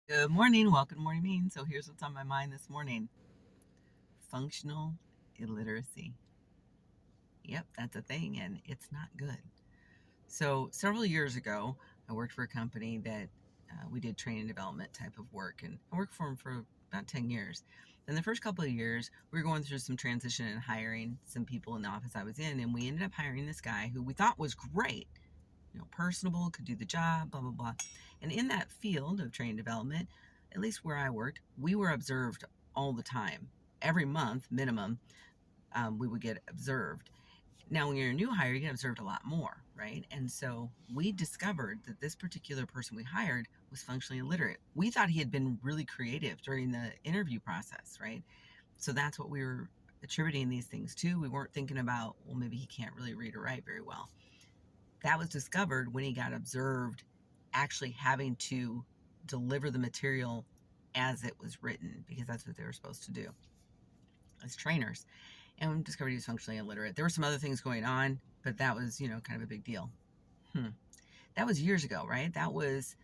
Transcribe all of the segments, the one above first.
Good morning. Welcome to Morning Mean. So here's what's on my mind this morning. Functional illiteracy. Yep, that's a thing and it's not good. So several years ago, I worked for a company that we did training and development type of work, and I worked for them for about 10 years. In the first couple of years, we were going through some transition and hiring some people in the office I was in, and we ended up hiring this guy who we thought was great, personable, could do the job, blah, blah, blah. And in that field of training development, at least where I worked, we were observed all the time. Every month, minimum, we would get observed. Now, when you're a new hire, you get observed a lot more, right? And so we discovered that this particular person we hired was functionally illiterate. We thought he had been really creative during the interview process, right? So that's what we were attributing these things to. We weren't thinking about, well, maybe he can't really read or write very well. That was discovered when he got observed actually having to deliver the material as it was written, because that's what they were supposed to do as trainers. And we discovered he was functionally illiterate. There were some other things going on, but that was, kind of a big deal. That was years ago, right? That was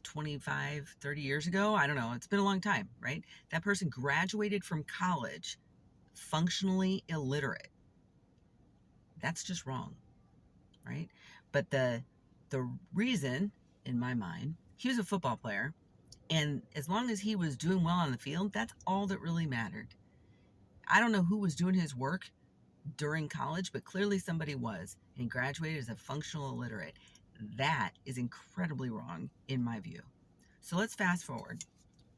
25, 30 years ago. I don't know. It's been a long time, right? That person graduated from college functionally illiterate. That's just wrong, right? But the reason, in my mind, he was a football player, and as long as he was doing well on the field, that's all that really mattered. I don't know who was doing his work during college, but clearly somebody was, and he graduated as a functional illiterate. That is incredibly wrong in my view. So let's fast forward.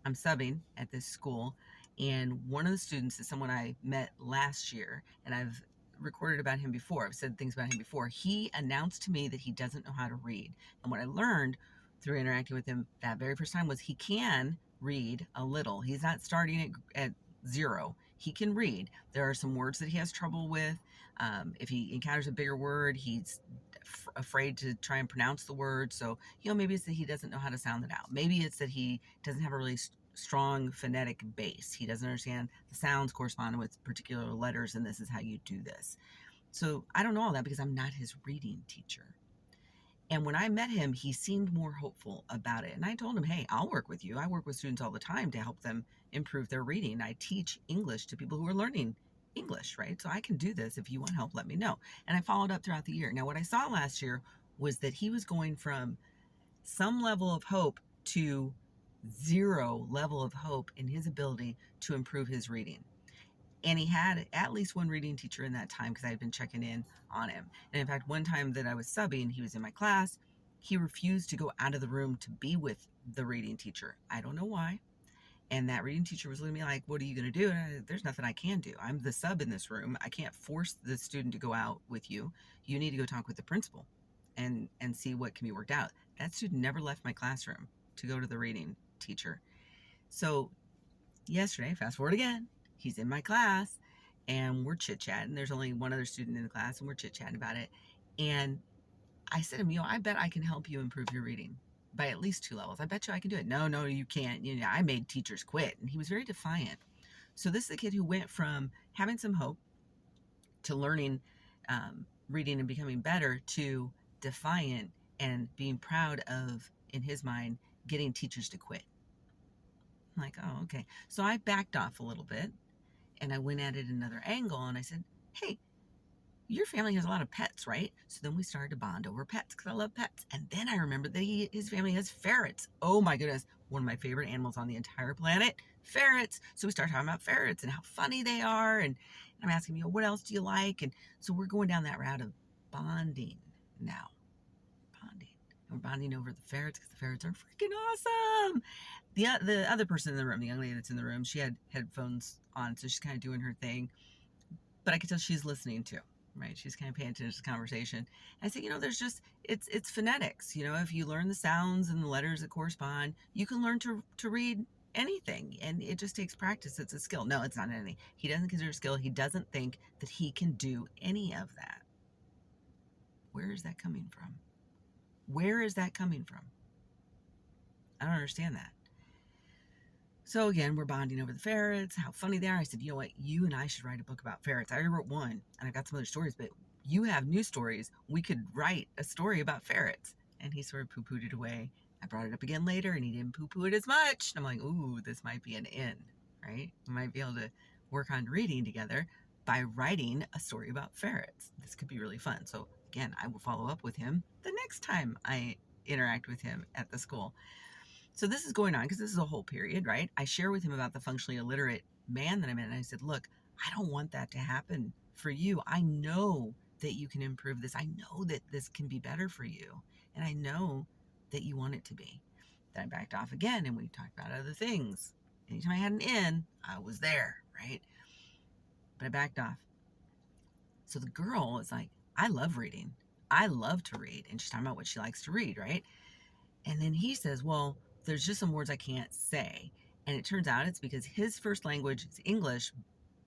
I'm subbing at this school, and one of the students is someone I met last year, and I've recorded about him before. I've said things about him before. He announced to me that he doesn't know how to read. And what I learned through interacting with him that very first time was he can read a little. He's not starting at zero. He can read. There are some words that he has trouble with. If he encounters a bigger word, he's afraid to try and pronounce the word. So, maybe it's that he doesn't know how to sound it out. Maybe it's that he doesn't have a really strong phonetic base. He doesn't understand the sounds corresponding with particular letters, and this is how you do this. So I don't know all that because I'm not his reading teacher. And when I met him, he seemed more hopeful about it. And I told him, hey, I'll work with you. I work with students all the time to help them improve their reading. I teach English to people who are learning English, right? So I can do this. If you want help, let me know. And I followed up throughout the year. Now, what I saw last year was that he was going from some level of hope to zero level of hope in his ability to improve his reading. And he had at least one reading teacher in that time because I had been checking in on him. And in fact, one time that I was subbing, he was in my class. He refused to go out of the room to be with the reading teacher. I don't know why. And that reading teacher was looking at me like, what are you going to do? And there's nothing I can do. I'm the sub in this room. I can't force the student to go out with you. You need to go talk with the principal and see what can be worked out. That student never left my classroom to go to the reading teacher. So yesterday, fast forward again, he's in my class and we're chit-chatting. There's only one other student in the class and we're chit-chatting about it. And I said to him, I bet I can help you improve your reading by at least 2 levels. I bet you I can do it. No, you can't. I made teachers quit. And he was very defiant. So this is a kid who went from having some hope to learning reading and becoming better to defiant and being proud of, in his mind, getting teachers to quit. I'm like, oh, okay. So I backed off a little bit and I went at it another angle and I said, hey, your family has a lot of pets, right? So then we started to bond over pets because I love pets. And then I remembered that his family has ferrets. Oh my goodness, one of my favorite animals on the entire planet, ferrets. So we started talking about ferrets and how funny they are. And I'm asking, what else do you like? And so we're going down that route of bonding now. Bonding. And we're bonding over the ferrets because the ferrets are freaking awesome. The other person in the room, the young lady that's in the room, she had headphones on, so she's kind of doing her thing. But I could tell she's listening too, right? She's kind of paying attention to the conversation. And I said, there's just, it's phonetics. If you learn the sounds and the letters that correspond, you can learn to read anything. And it just takes practice. It's a skill. No, it's not anything. He doesn't consider it a skill. He doesn't think that he can do any of that. Where is that coming from? Where is that coming from? I don't understand that. So again, we're bonding over the ferrets, how funny they are. I said, you know what? You and I should write a book about ferrets. I already wrote one, and I've got some other stories, but you have new stories. We could write a story about ferrets. And he sort of poo-pooed it away. I brought it up again later and he didn't poo-poo it as much. I'm like, ooh, this might be an in, right? We might be able to work on reading together by writing a story about ferrets. This could be really fun. So again, I will follow up with him the next time I interact with him at the school. So this is going on because this is a whole period, right? I share with him about the functionally illiterate man that I met, and I said, look, I don't want that to happen for you. I know that you can improve this. I know that this can be better for you. And I know that you want it to be. Then I backed off again and we talked about other things. Anytime I had an in, I was there, right? But I backed off. So the girl is like, I love reading. I love to read. And she's talking about what she likes to read, right? And then he says, well, there's just some words I can't say. And it turns out it's because his first language is English,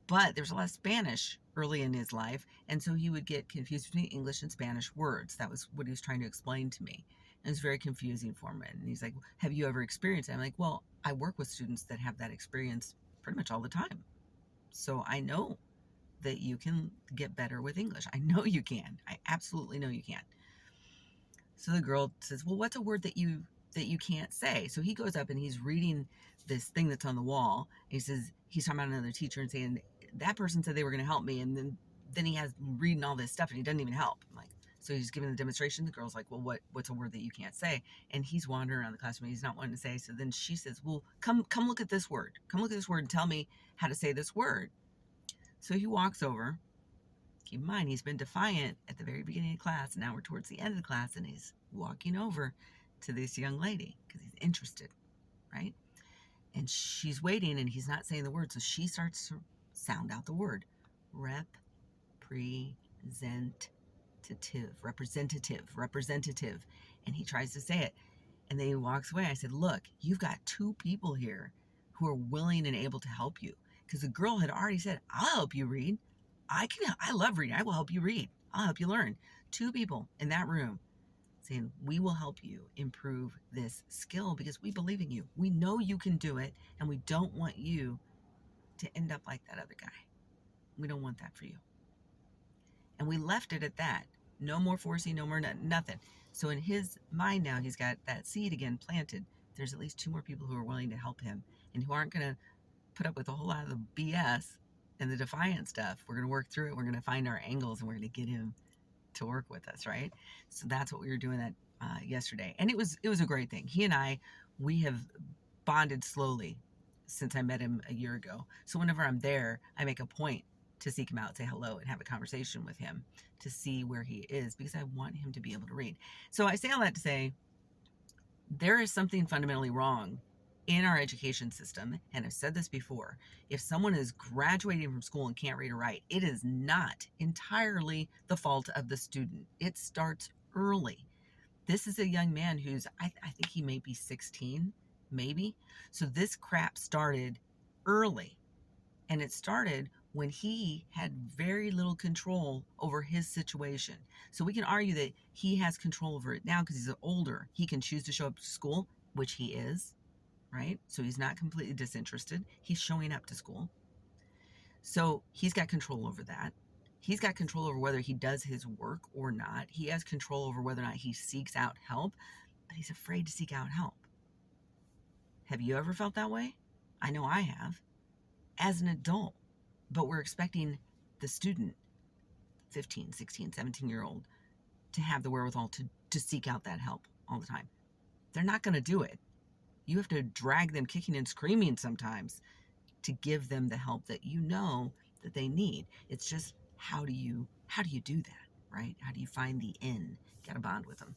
but there's a lot of Spanish early in his life. And so he would get confused between English and Spanish words. That was what he was trying to explain to me. And it was very confusing for him. And he's like, have you ever experienced it? I'm like, well, I work with students that have that experience pretty much all the time. So I know that you can get better with English. I know you can. I absolutely know you can. So the girl says, well, what's a word that you can't say? So he goes up and he's reading this thing that's on the wall. He says, he's talking about another teacher and saying, that person said they were going to help me. And then he has reading all this stuff and he doesn't even help. I'm like, so he's giving the demonstration. The girl's like, well, what's a word that you can't say? And he's wandering around the classroom. He's not wanting to say. So then she says, well, come look at this word. Come look at this word and tell me how to say this word. So he walks over. Keep in mind, he's been defiant at the very beginning of class, and now we're towards the end of the class, and he's walking over to this young lady because he's interested, right? And she's waiting, and he's not saying the word, so she starts to sound out the word. Representative. And he tries to say it, and then he walks away. I said, look, you've got two people here who are willing and able to help you, because the girl had already said, I'll help you read. I love reading. I will help you read. I'll help you learn. Two people in that room saying, we will help you improve this skill because we believe in you. We know you can do it, and we don't want you to end up like that other guy. We don't want that for you. And we left it at that. No more forcing, no more nothing. So in his mind now, he's got that seed again planted. There's at least two more people who are willing to help him and who aren't going to put up with a whole lot of the BS and the defiant stuff. We're going to work through it. We're going to find our angles and we're going to get him to work with us, right? So that's what we were doing that yesterday. And it was a great thing. He and we have bonded slowly since I met him a year ago. So whenever I'm there, I make a point to seek him out, say hello, and have a conversation with him to see where he is because I want him to be able to read. So I say all that to say there is something fundamentally wrong in our education system, and I've said this before, if someone is graduating from school and can't read or write, it is not entirely the fault of the student. It starts early. This is a young man who's, I think he may be 16, maybe. So this crap started early, and it started when he had very little control over his situation. So we can argue that he has control over it now because he's older. He can choose to show up to school, which he is. Right? So he's not completely disinterested. He's showing up to school. So he's got control over that. He's got control over whether he does his work or not. He has control over whether or not he seeks out help, but he's afraid to seek out help. Have you ever felt that way? I know I have. As an adult. But we're expecting the student, 15, 16, 17-year-old, to have the wherewithal to seek out that help all the time. They're not going to do it. You have to drag them kicking and screaming sometimes to give them the help that you know that they need. It's just how do you do that, right? How do you find the in? You got to bond with them.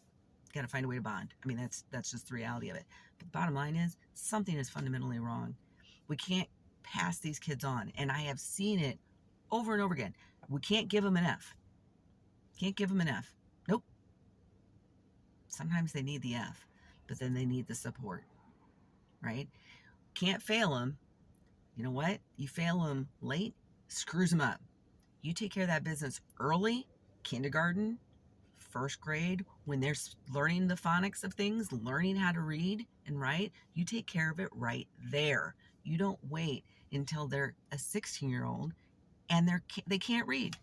You got to find a way to bond. I mean, that's just the reality of it. But the bottom line is something is fundamentally wrong. We can't pass these kids on, and I have seen it over and over again. We can't give them an F. Can't give them an F. Nope. Sometimes they need the F, but then they need the support. Right? Can't fail them. You know what? You fail them late, screws them up. You take care of that business early, kindergarten, first grade, when they're learning the phonics of things, learning how to read and write, you take care of it right there. You don't wait until they're a 16-year-old and they can't read.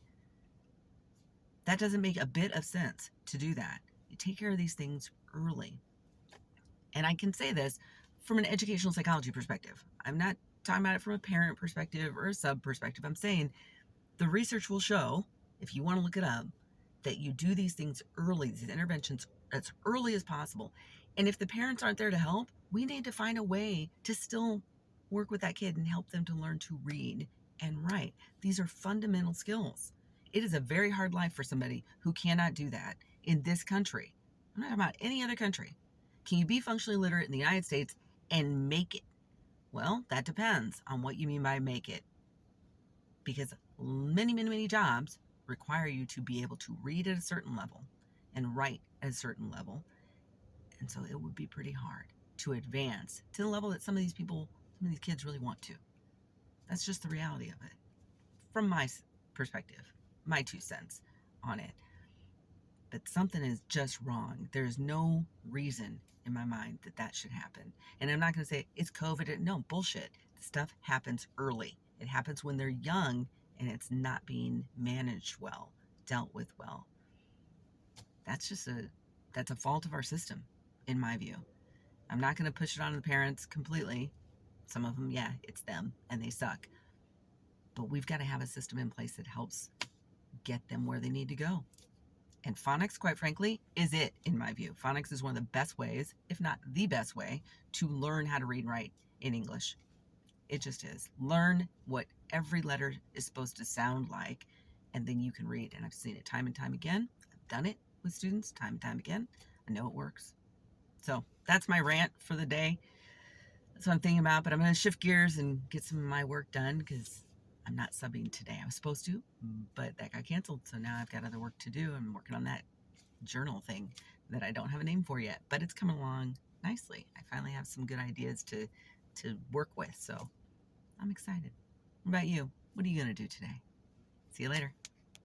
That doesn't make a bit of sense to do that. You take care of these things early. And I can say this from an educational psychology perspective. I'm not talking about it from a parent perspective or a sub perspective. I'm saying the research will show, if you want to look it up, that you do these things early, these interventions as early as possible. And if the parents aren't there to help, we need to find a way to still work with that kid and help them to learn to read and write. These are fundamental skills. It is a very hard life for somebody who cannot do that in this country. I'm not talking about any other country. Can you be functionally literate in the United States and make it? Well, that depends on what you mean by make it. Because many jobs require you to be able to read at a certain level and write at a certain level. And so it would be pretty hard to advance to the level that some of these kids really want to. That's just the reality of it. From my perspective, my 2 cents on it. But something is just wrong. There's no reason in my mind that that should happen. And I'm not going to say it's COVID. No, bullshit. Stuff happens early. It happens when they're young and it's not being managed well, dealt with well. That's a fault of our system, in my view. I'm not going to push it on the parents completely. Some of them, yeah, it's them and they suck. But we've got to have a system in place that helps get them where they need to go. And phonics, quite frankly, is it, in my view. Phonics is one of the best ways, if not the best way, to learn how to read and write in English. It just is. Learn what every letter is supposed to sound like, and then you can read. And I've seen it time and time again. I've done it with students time and time again. I know it works. So that's my rant for the day. That's what I'm thinking about. But I'm going to shift gears and get some of my work done because I'm not subbing today. I was supposed to, but that got canceled. So now I've got other work to do. I'm working on that journal thing that I don't have a name for yet, but it's coming along nicely. I finally have some good ideas to work with. So I'm excited. What about you? What are you going to do today? See you later.